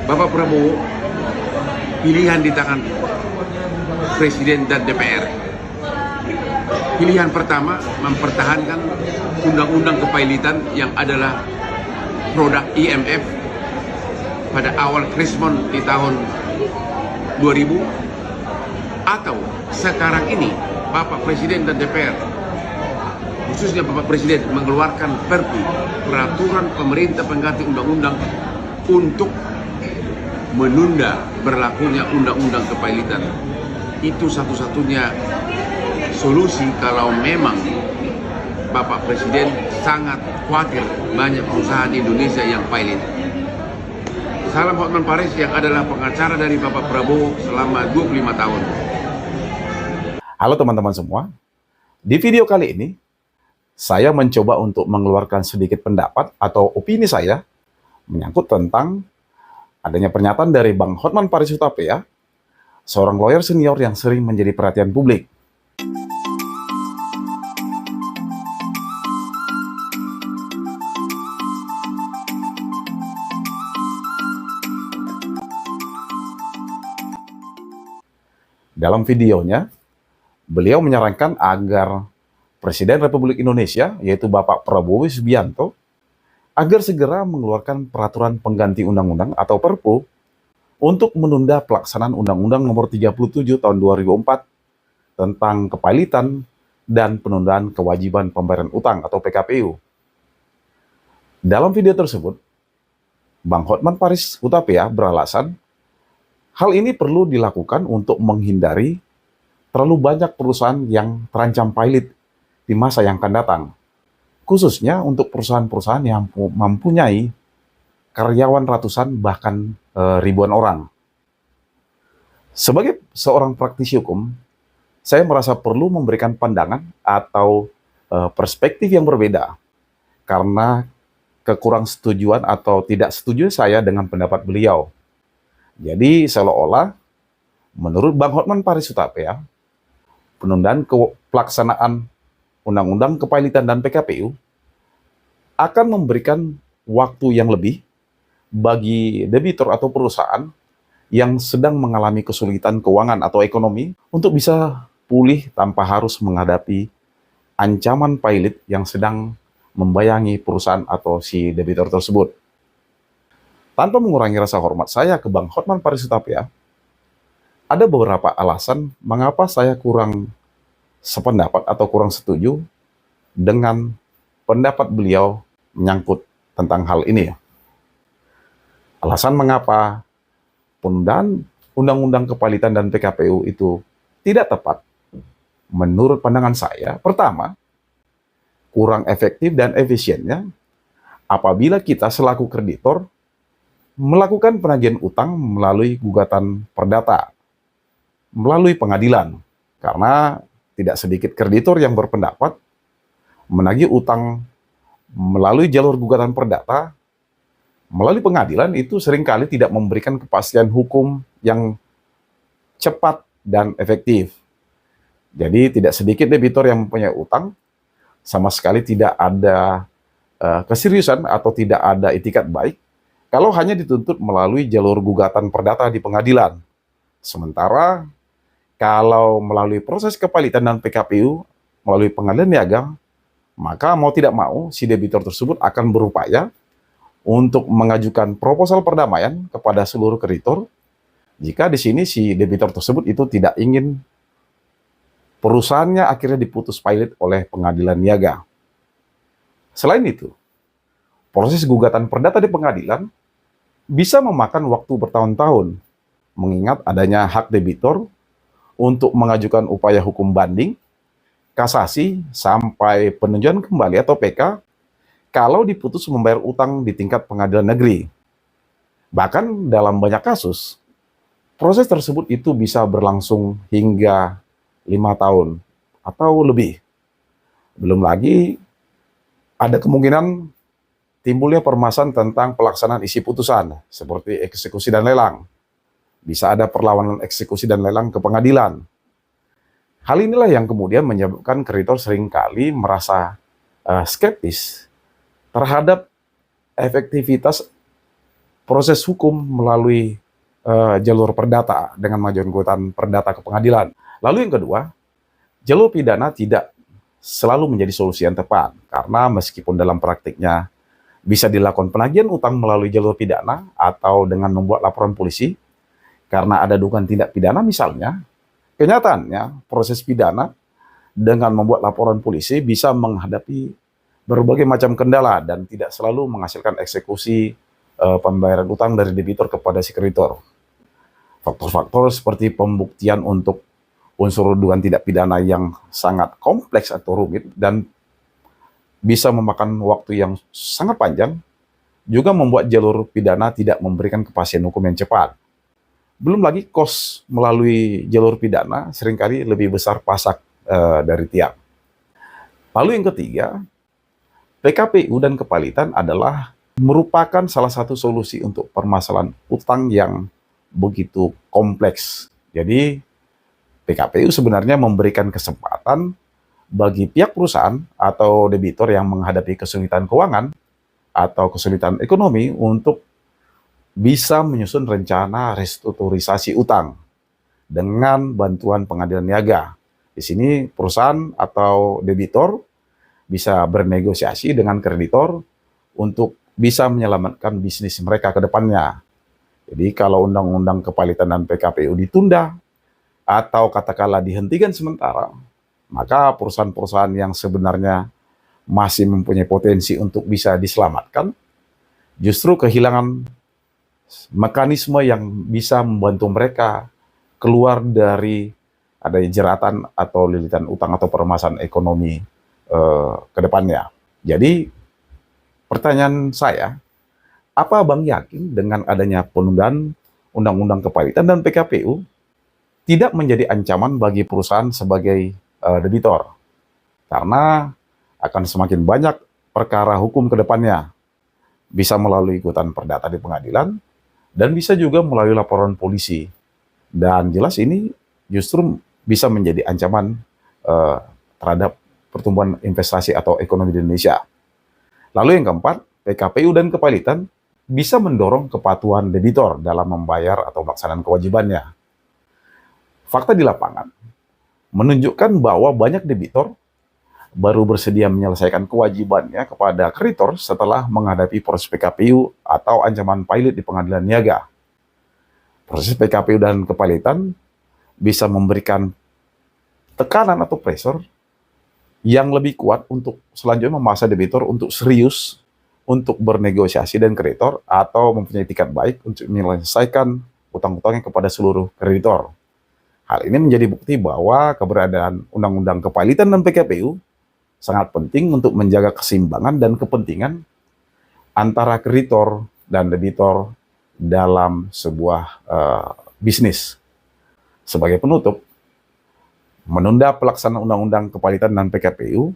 Bapak Prabowo pilihan di tangan Presiden dan DPR. Pilihan pertama mempertahankan undang-undang kepailitan yang adalah produk IMF pada awal Krismon di tahun 2000, atau sekarang ini Bapak Presiden dan DPR, khususnya Bapak Presiden, mengeluarkan Perpu, peraturan pemerintah pengganti undang-undang untuk menunda berlakunya undang-undang kepailitan. Itu satu-satunya solusi kalau memang Bapak Presiden sangat khawatir banyak perusahaan di Indonesia yang pailit. Salam Hotman Paris yang adalah pengacara dari Bapak Prabowo selama 25 tahun. Halo teman-teman semua, di video kali ini saya mencoba untuk mengeluarkan sedikit pendapat atau opini saya menyangkut tentang adanya pernyataan dari Bang Hotman Paris Hutapea, seorang lawyer senior yang sering menjadi perhatian publik. Dalam videonya, beliau menyarankan agar Presiden Republik Indonesia, yaitu Bapak Prabowo Subianto, agar segera mengeluarkan peraturan pengganti undang-undang atau Perpu untuk menunda pelaksanaan Undang-Undang Nomor 37 Tahun 2004 tentang kepailitan dan penundaan kewajiban pembayaran utang atau PKPU. Dalam video tersebut, Bang Hotman Paris Hutapea beralasan hal ini perlu dilakukan untuk menghindari terlalu banyak perusahaan yang terancam pailit di masa yang akan datang, khususnya untuk perusahaan-perusahaan yang mempunyai karyawan ratusan bahkan ribuan orang. Sebagai seorang praktisi hukum, saya merasa perlu memberikan pandangan atau perspektif yang berbeda karena kekurangsetujuan atau tidak setuju saya dengan pendapat beliau. Jadi seolah-olah menurut Bang Hotman Paris Hutapea, penundaan pelaksanaan Undang-Undang Kepailitan dan PKPU akan memberikan waktu yang lebih bagi debitur atau perusahaan yang sedang mengalami kesulitan keuangan atau ekonomi untuk bisa pulih tanpa harus menghadapi ancaman pailit yang sedang membayangi perusahaan atau si debitur tersebut. Tanpa mengurangi rasa hormat saya ke Bang Hotman Paris Hutapea, ada beberapa alasan mengapa saya kurang sependapat atau kurang setuju dengan pendapat beliau menyangkut tentang hal ini. Alasan mengapa penundaan Undang-Undang Kepailitan dan PKPU itu tidak tepat menurut pandangan saya. Pertama, kurang efektif dan efisiennya apabila kita selaku kreditor melakukan penagihan utang melalui gugatan perdata, melalui pengadilan. Karena tidak sedikit kreditor yang berpendapat menagih utang melalui jalur gugatan perdata, melalui pengadilan itu seringkali tidak memberikan kepastian hukum yang cepat dan efektif. Jadi tidak sedikit debitur yang mempunyai utang, sama sekali tidak ada keseriusan atau tidak ada itikat baik kalau hanya dituntut melalui jalur gugatan perdata di pengadilan. Sementara kalau melalui proses kepailitan dan PKPU, melalui pengadilan niaga, maka mau tidak mau si debitur tersebut akan berupaya untuk mengajukan proposal perdamaian kepada seluruh kreditor jika di sini si debitur tersebut itu tidak ingin perusahaannya akhirnya diputus pailit oleh pengadilan niaga. Selain itu, proses gugatan perdata di pengadilan bisa memakan waktu bertahun-tahun, mengingat adanya hak debitur untuk mengajukan upaya hukum banding, kasasi, sampai peninjauan kembali atau PK kalau diputus membayar utang di tingkat pengadilan negeri. Bahkan dalam banyak kasus, proses tersebut itu bisa berlangsung hingga 5 tahun atau lebih. Belum lagi ada kemungkinan timbulnya permasalahan tentang pelaksanaan isi putusan, seperti eksekusi dan lelang. Bisa ada perlawanan eksekusi dan lelang ke pengadilan. Hal inilah yang kemudian menyebabkan kreditor seringkali merasa skeptis terhadap efektivitas proses hukum melalui jalur perdata dengan mengajukan gugatan perdata ke pengadilan. Lalu yang kedua, jalur pidana tidak selalu menjadi solusi yang tepat, karena meskipun dalam praktiknya bisa dilakukan penagihan utang melalui jalur pidana atau dengan membuat laporan polisi, karena ada dugaan tindak pidana misalnya, kenyataannya proses pidana dengan membuat laporan polisi bisa menghadapi berbagai macam kendala dan tidak selalu menghasilkan eksekusi pembayaran utang dari debitur kepada si kreditor. Faktor-faktor seperti pembuktian untuk unsur dugaan tindak pidana yang sangat kompleks atau rumit dan bisa memakan waktu yang sangat panjang juga membuat jalur pidana tidak memberikan kepastian hukum yang cepat. Belum lagi kos melalui jalur pidana seringkali lebih besar pasak dari tiang. Lalu yang ketiga, PKPU dan kepalitan adalah merupakan salah satu solusi untuk permasalahan utang yang begitu kompleks. Jadi PKPU sebenarnya memberikan kesempatan bagi pihak perusahaan atau debitur yang menghadapi kesulitan keuangan atau kesulitan ekonomi untuk bisa menyusun rencana restrukturisasi utang dengan bantuan pengadilan niaga. Di sini perusahaan atau debitur bisa bernegosiasi dengan kreditor untuk bisa menyelamatkan bisnis mereka ke depannya. Jadi kalau undang-undang kepalitan dan PKPU ditunda atau katakanlah dihentikan sementara, maka perusahaan-perusahaan yang sebenarnya masih mempunyai potensi untuk bisa diselamatkan justru kehilangan mekanisme yang bisa membantu mereka keluar dari adanya jeratan atau lilitan utang atau permasalahan ekonomi ke depannya. Jadi pertanyaan saya, apa Bang yakin dengan adanya penundaan Undang-Undang Kepalitan dan PKPU tidak menjadi ancaman bagi perusahaan sebagai debitor? Karena akan semakin banyak perkara hukum ke depannya. Bisa melalui gugatan perdata di pengadilan, dan bisa juga melalui laporan polisi. Dan jelas ini justru bisa menjadi ancaman terhadap pertumbuhan investasi atau ekonomi di Indonesia. Lalu yang keempat, PKPU dan kepalitan bisa mendorong kepatuhan debitor dalam membayar atau melaksanakan kewajibannya. Fakta di lapangan menunjukkan bahwa banyak debitor baru bersedia menyelesaikan kewajibannya kepada kreditor setelah menghadapi proses PKPU atau ancaman pilot di pengadilan niaga. Proses PKPU dan kepalitan bisa memberikan tekanan atau pressure yang lebih kuat untuk selanjutnya memaksa debitur untuk serius untuk bernegosiasi dengan kreditor atau mempunyai etikat baik untuk menyelesaikan utang-utangnya kepada seluruh kreditor. Hal ini menjadi bukti bahwa keberadaan Undang-Undang Kepalitan dan PKPU sangat penting untuk menjaga keseimbangan dan kepentingan antara kreditor dan debitor dalam sebuah bisnis. Sebagai penutup, menunda pelaksanaan Undang-Undang Kepalitan dan PKPU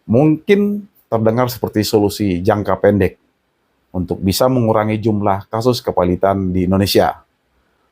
mungkin terdengar seperti solusi jangka pendek untuk bisa mengurangi jumlah kasus kepalitan di Indonesia.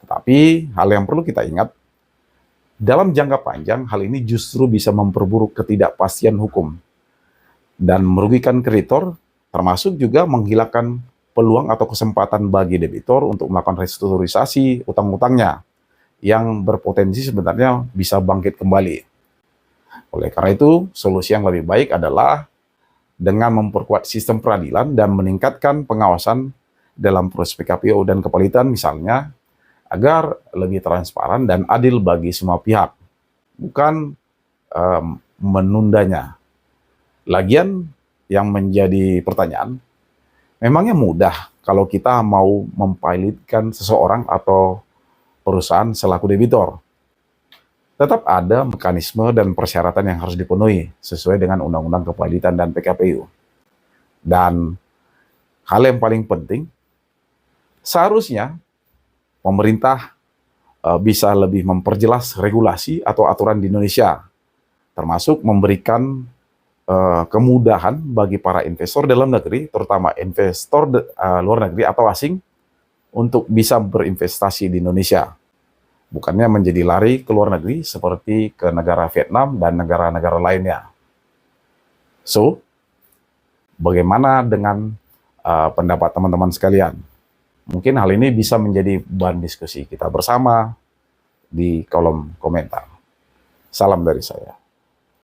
Tetapi hal yang perlu kita ingat, dalam jangka panjang hal ini justru bisa memperburuk ketidakpastian hukum dan merugikan kreditor, termasuk juga menghilangkan peluang atau kesempatan bagi debitor untuk melakukan restrukturisasi utang-utangnya yang berpotensi sebenarnya bisa bangkit kembali. Oleh karena itu, solusi yang lebih baik adalah dengan memperkuat sistem peradilan dan meningkatkan pengawasan dalam proses PKPU dan kepalitan misalnya, agar lebih transparan dan adil bagi semua pihak, bukan menundanya. Lagian yang menjadi pertanyaan, memangnya mudah kalau kita mau mempilotkan seseorang atau perusahaan selaku debitor? Tetap ada mekanisme dan persyaratan yang harus dipenuhi sesuai dengan Undang-Undang Kepalitan dan PKPU. Dan hal yang paling penting, seharusnya pemerintah bisa lebih memperjelas regulasi atau aturan di Indonesia, termasuk memberikan kemudahan bagi para investor dalam negeri, terutama investor luar negeri atau asing, untuk bisa berinvestasi di Indonesia. Bukannya menjadi lari ke luar negeri seperti ke negara Vietnam dan negara-negara lainnya. So, bagaimana dengan pendapat teman-teman sekalian? Mungkin hal ini bisa menjadi bahan diskusi kita bersama di kolom komentar. Salam dari saya.